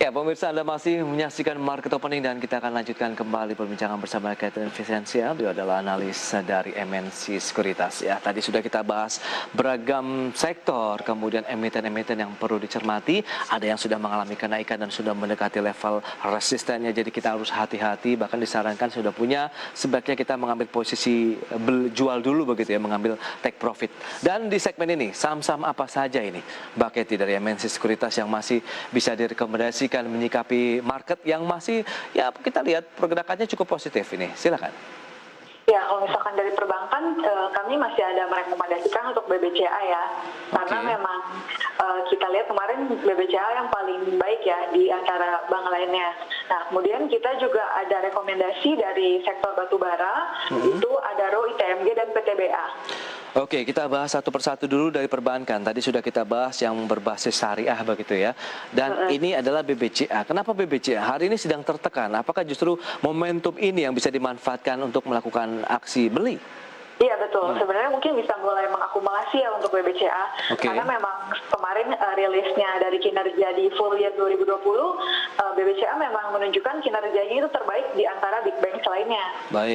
Ya, pemirsa Anda masih menyaksikan Market Opening dan kita akan lanjutkan kembali perbincangan bersama Catherine Vicentia. Beliau adalah analis dari MNC Sekuritas. Ya, tadi sudah kita bahas beragam sektor, kemudian emiten-emiten yang perlu dicermati. Ada yang sudah mengalami kenaikan dan sudah mendekati level resistennya. Jadi kita harus hati-hati. Bahkan disarankan sudah punya sebaiknya kita mengambil posisi jual dulu begitu ya, mengambil take profit. Dan di segmen ini saham-saham apa saja ini Mbak Katie dari MNC Sekuritas yang masih bisa direkomendasikan menyikapi market yang masih ya kita lihat pergerakannya cukup positif ini. Silakan. Ya, kalau misalkan dari perbankan, kami masih ada merekomendasikan untuk BBCA ya, karena memang kita lihat kemarin BBCA yang paling baik ya di antara bank lainnya. Nah, kemudian kita juga ada rekomendasi dari sektor batubara, itu Adaro, ITMG, dan PTBA. Oke, kita bahas satu persatu dulu dari perbankan. Tadi sudah kita bahas yang berbasis syariah begitu ya. Dan ini adalah BBCA. Kenapa BBCA? Hari ini sedang tertekan. Apakah justru momentum ini yang bisa dimanfaatkan untuk melakukan aksi beli? Iya betul, sebenarnya mungkin bisa mulai mengakumulasi ya untuk BBCA, karena memang kemarin rilisnya dari kinerja di full year 2020, BBCA memang menunjukkan kinerjanya itu terbaik di antara big bank lainnya,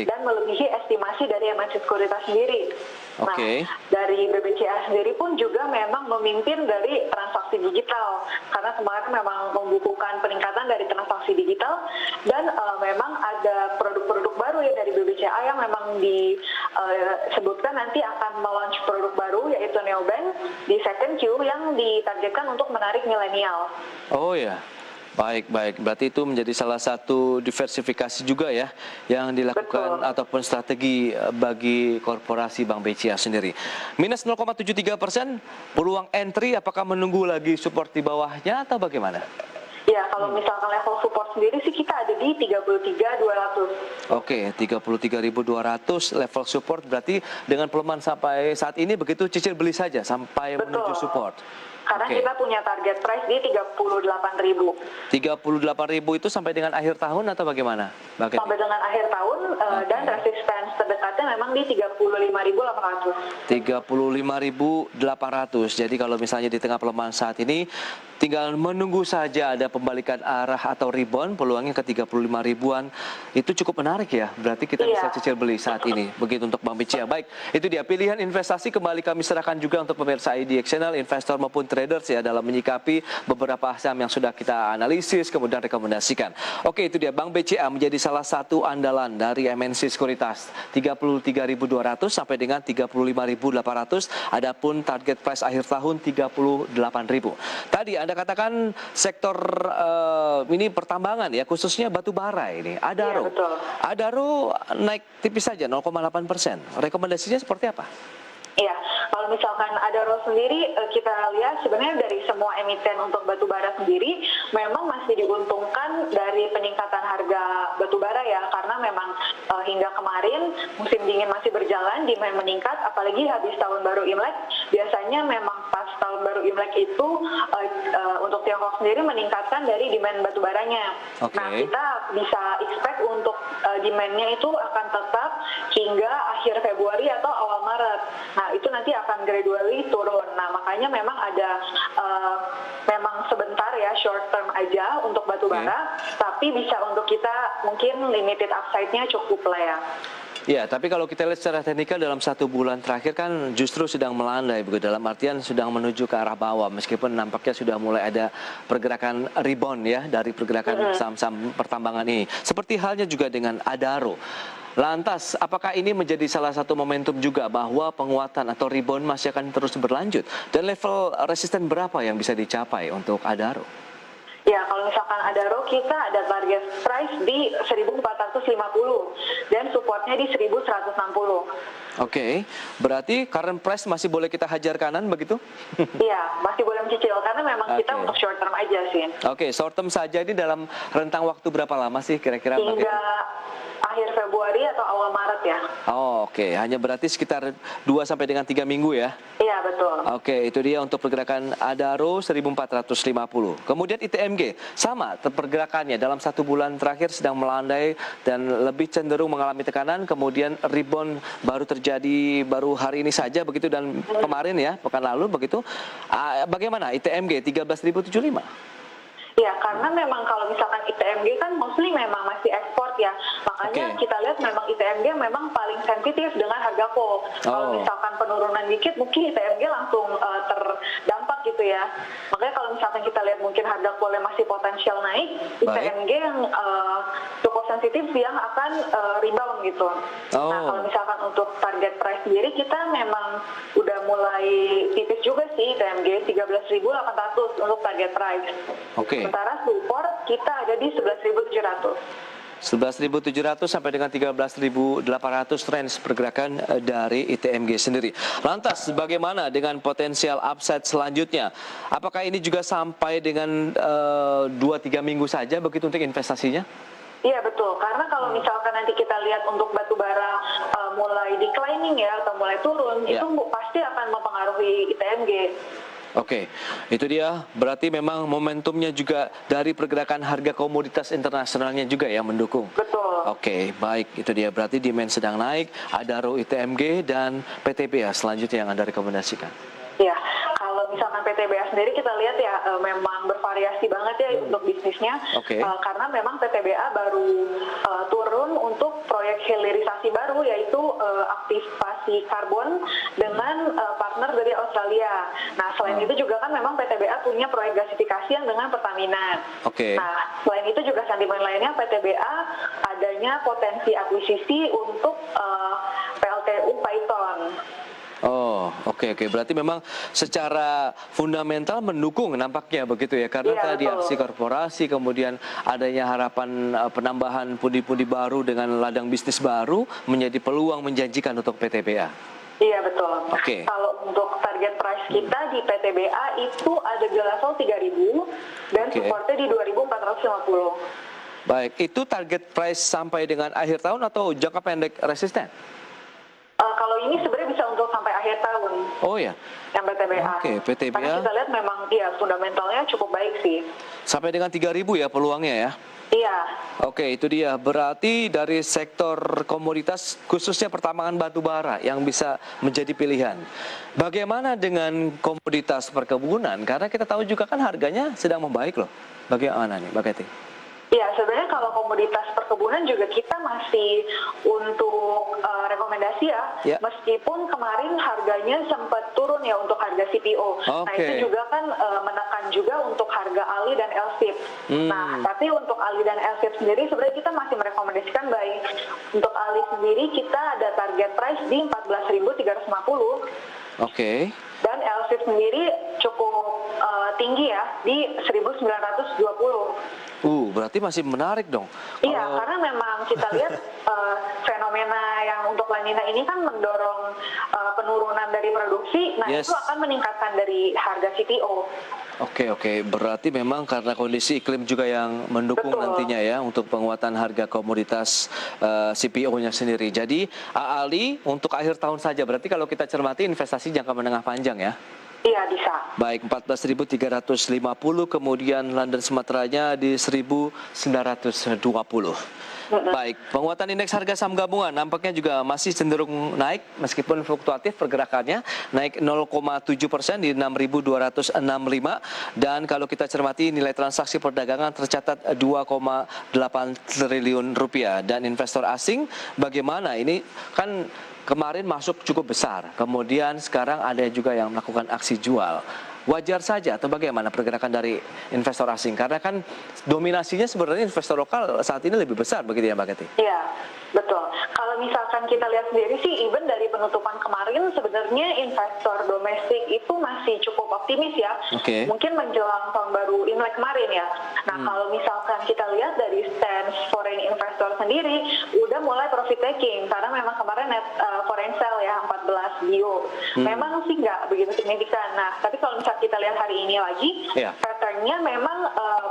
dan melebihi estimasi dari MNC Sekuritas sendiri. Nah, dari BBCA sendiri pun juga memang memimpin dari transaksi digital, karena kemarin memang membukukan peningkatan dari transaksi digital, dan memang ada produk-produk baru ya dari BBCA yang memang disebutkan nanti akan meluncur produk baru yaitu Neobank di second Q yang ditargetkan untuk menarik milenial. Oh ya. Baik. Berarti itu menjadi salah satu diversifikasi juga ya yang dilakukan ataupun strategi bagi korporasi Bank BCA sendiri. Minus 0,73%, peluang entry apakah menunggu lagi support di bawahnya atau bagaimana? Ya, kalau misalkan level support sendiri sih kita ada di 33.200. Oke, 33.200 level support, berarti dengan pelemahan sampai saat ini begitu cicil beli saja sampai menuju support. Karena kita punya target price di 38.000. 38.000 itu sampai dengan akhir tahun atau bagaimana? Sampai dengan akhir tahun dan resistance terdekatnya memang di 35.800. 35.800. Jadi kalau misalnya di tengah pelemahan saat ini tinggal menunggu saja ada pembalikan arah atau rebound, peluangnya ke 35 ribuan. Itu cukup menarik ya. Berarti kita bisa cicil beli saat ini. Begitu untuk Bank BCA. Baik, itu dia pilihan investasi. Kembali kami serahkan juga untuk pemirsa IDX Channel, investor maupun traders ya dalam menyikapi beberapa saham yang sudah kita analisis kemudian rekomendasikan. Oke, itu dia Bank BCA menjadi salah satu andalan dari MNC Sekuritas 33.200 sampai dengan 35.800. Adapun target price akhir tahun 38.000. Tadi Anda katakan sektor ini pertambangan ya, khususnya batu bara ini. Adaro. Iya, betul. Adaro naik tipis saja 0,8%. Rekomendasinya seperti apa? Iya, kalau misalkan Adaro sendiri kita lihat sebenarnya dari semua emiten untuk batubara sendiri memang masih diuntungkan dari peningkatan harga batubara ya, karena memang hingga kemarin musim dingin masih berjalan, demand meningkat, apalagi habis tahun baru Imlek. Biasanya memang pas tahun baru Imlek itu untuk Tiongkok sendiri meningkatkan dari demand batubaranya. Nah, kita bisa expect untuk demand-nya itu akan tetap hingga akhir Februari atau awal Maret. Nah, itu nanti akan gradually turun. Nah, makanya memang ada memang sebentar ya, short term aja untuk batubara, tapi bisa untuk kita mungkin limited upside-nya cukup lah ya. Ya, tapi kalau kita lihat secara teknikal dalam 1 bulan terakhir kan justru sedang melandai, begitu dalam artian sedang menuju ke arah bawah, meskipun nampaknya sudah mulai ada pergerakan rebound ya dari pergerakan saham-saham pertambangan ini. Seperti halnya juga dengan Adaro. Lantas, apakah ini menjadi salah satu momentum juga bahwa penguatan atau rebound masih akan terus berlanjut? Dan level resisten berapa yang bisa dicapai untuk Adaro? Ya, kalau misalkan Adaro kita ada target price di 1.450 dan supportnya di 1.160. Oke, berarti current price masih boleh kita hajar kanan begitu? Iya, masih boleh mencicil karena memang kita untuk short term aja sih. Oke, short term saja ini dalam rentang waktu berapa lama sih kira-kira? Hingga akhir Februari atau awal Maret ya. Oh, oke, hanya berarti sekitar 2 sampai dengan 3 minggu ya? Iya, betul. Oke, itu dia untuk pergerakan Adaro 1.450. Kemudian ITMG, sama pergerakannya dalam 1 bulan terakhir sedang melandai dan lebih cenderung mengalami tekanan, kemudian rebound baru terjadi baru hari ini saja begitu dan kemarin ya, pekan lalu begitu. Bagaimana ITMG 13.075? Ya, karena memang kalau misalkan ITMG kan mostly memang masih ekspor ya. Makanya Oke. kita lihat memang ITMG memang paling sensitif dengan harga coal. Kalau Oh. misalkan penurunan dikit, mungkin ITMG langsung terdampak gitu ya. Makanya kalau misalkan kita lihat mungkin harga coal yang masih potensial naik, Baik. ITMG yang cukup sensitif yang akan rebound gitu. Oh. Nah, kalau misalkan untuk target price sendiri, kita memang udah mulai tipis juga sih ITMG 13.800 untuk target price. Oke. Sementara support kita ada di 11.700. 11.700 sampai dengan 13.800 range pergerakan dari ITMG sendiri. Lantas, bagaimana dengan potensial upside selanjutnya? Apakah ini juga sampai dengan 2-3 minggu saja begitu untuk investasinya? Iya betul, karena kalau misalkan nanti kita lihat untuk batu bara mulai declining ya atau mulai turun, Ya. itu pasti akan mempengaruhi ITMG. Oke, itu dia. Berarti memang momentumnya juga dari pergerakan harga komoditas internasionalnya juga ya mendukung. Betul. Oke, baik. Itu dia. Berarti demand sedang naik, ada ROE ITMG dan PTBA selanjutnya yang Anda rekomendasikan. Ya, kalau misalkan PTBA sendiri kita lihat ya memang bervariasi banget ya untuk bisnisnya. Oke. Karena memang PTBA baru turun untuk proyek hilirisasi baru yaitu aktivasi karbon dengan partner dari Australia. Nah, selain itu juga kan memang PTBA punya proyek gasifikasi yang dengan Pertamina. Oke. Nah, selain itu juga sentimen lainnya PTBA adanya potensi akuisisi untuk PLTU Python. Oh, oke. Berarti memang secara fundamental mendukung nampaknya begitu ya. Karena Iya, tadi betul. aksi korporasi, kemudian adanya harapan penambahan pundi-pundi baru dengan ladang bisnis baru menjadi peluang menjanjikan untuk PTBA. Iya betul. Oke. Kalau untuk target price kita di PTBA itu ada di level 3.000 dan Oke. supportnya di 2.450. Baik, itu target price sampai dengan akhir tahun atau jangka pendek resisten? Kalau ini sebenarnya bisa untuk sampai akhir tahun Oh ya, yang PTBA. Oke, PTBA. Karena kita lihat memang ya fundamentalnya cukup baik sih. sampai dengan 3.000 ya peluangnya ya. Iya. Oke, itu dia. Berarti dari sektor komoditas, khususnya pertambangan batu bara yang bisa menjadi pilihan. Bagaimana dengan komoditas perkebunan? Karena kita tahu juga kan harganya sedang membaik loh. Bagaimana nih, Mbak Kety? Ya, sebenarnya kalau komoditas perkebunan juga kita masih untuk rekomendasi ya, Ya. meskipun kemarin harganya sempat turun ya untuk harga CPO. Nah, Oke. itu juga kan menekan juga untuk harga ALI dan LSIP. Nah, tapi untuk ALI dan LSIP sendiri sebenarnya kita masih merekomendasikan baik. Untuk ALI sendiri kita ada target price di 14.350. Oke. Dan LSIP sendiri cukup tinggi ya di 1920. Berarti masih menarik dong. Iya, Kalau- karena memang kita lihat fenomena yang untuk La Nina ini kan mendorong penurunan dari produksi, nah Yes. itu akan meningkatkan dari harga CPO. Oke. Berarti memang karena kondisi iklim juga yang mendukung Betul. nantinya ya untuk penguatan harga komoditas CPO-nya sendiri. Jadi AALI untuk akhir tahun saja. Berarti kalau kita cermati investasi jangka menengah panjang ya. Iya, bisa. Baik 14.350, kemudian London Sumateranya di 1.920. Baik, penguatan indeks harga saham gabungan nampaknya juga masih cenderung naik meskipun fluktuatif pergerakannya, naik 0,7% di 6.265, dan kalau kita cermati nilai transaksi perdagangan tercatat 2,8 triliun rupiah. Dan investor asing bagaimana? Ini kan kemarin masuk cukup besar, kemudian sekarang ada juga yang melakukan aksi jual. Wajar saja atau bagaimana pergerakan dari investor asing? Karena kan dominasinya sebenarnya investor lokal saat ini lebih besar begitu ya Mbak Kety? Iya, betul. Kalau misalkan kita lihat sendiri sih, even dari penutupan kemarin sebenarnya investor domestik itu masih cukup optimis ya. Oke. Mungkin menjelang tahun baru Imlek kemarin ya. Nah, kalau misalkan kita lihat dari stance foreign investor sendiri, udah mulai profit taking karena memang kemarin net foreign sale ya 14 bio. Memang sih nggak begitu signifikan. Nah, tapi kalau misalkan kita lihat hari ini lagi, Iya. patternnya memang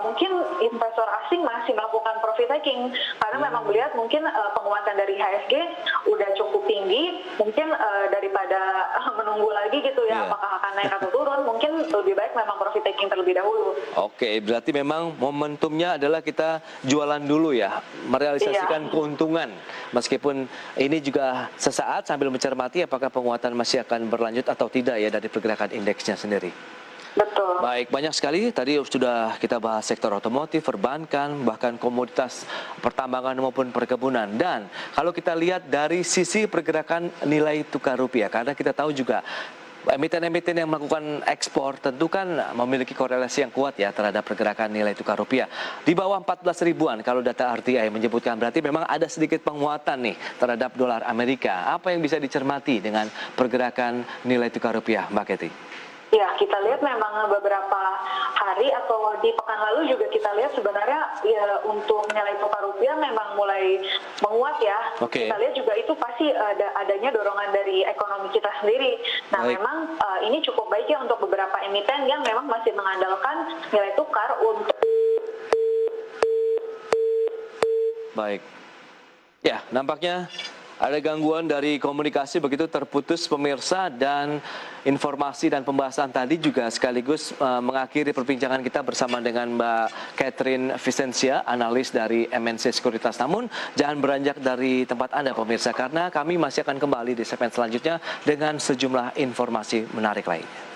mungkin investor asing masih melakukan profit taking karena memang melihat mungkin penguatan dari HSG udah cukup tinggi, mungkin daripada menunggu lagi gitu ya Iya. apakah akan naik atau turun, mungkin lebih baik memang profit taking terlebih dahulu. Oke, berarti memang momentumnya adalah kita jualan dulu ya, merealisasikan keuntungan. Meskipun ini juga sesaat sambil mencermati apakah penguatan masih akan berlanjut atau tidak ya dari pergerakan indeksnya sendiri. Betul. betul. Baik, banyak sekali tadi sudah kita bahas sektor otomotif, perbankan, bahkan komoditas pertambangan maupun perkebunan. Dan kalau kita lihat dari sisi pergerakan nilai tukar rupiah, karena kita tahu juga emiten-emiten yang melakukan ekspor tentu kan memiliki korelasi yang kuat ya terhadap pergerakan nilai tukar rupiah. Di bawah 14 ribuan kalau data RTI menyebutkan, berarti memang ada sedikit penguatan nih terhadap dolar Amerika. Apa yang bisa dicermati dengan pergerakan nilai tukar rupiah, Mbak Kety? Ya, kita lihat memang beberapa hari atau di pekan lalu juga kita lihat sebenarnya ya untuk nilai tukar rupiah memang mulai menguat ya. Oke. Kita lihat juga itu pasti adanya dorongan dari ekonomi kita sendiri. Nah, Baik. memang ini cukup baik ya untuk beberapa emiten yang memang masih mengandalkan nilai tukar untuk. Baik. Ya, nampaknya ada gangguan dari komunikasi, begitu terputus pemirsa, dan informasi dan pembahasan tadi juga sekaligus mengakhiri perbincangan kita bersama dengan Mbak Catherine Vicencia, analis dari MNC Sekuritas. Namun jangan beranjak dari tempat Anda pemirsa, karena kami masih akan kembali di segmen selanjutnya dengan sejumlah informasi menarik lainnya.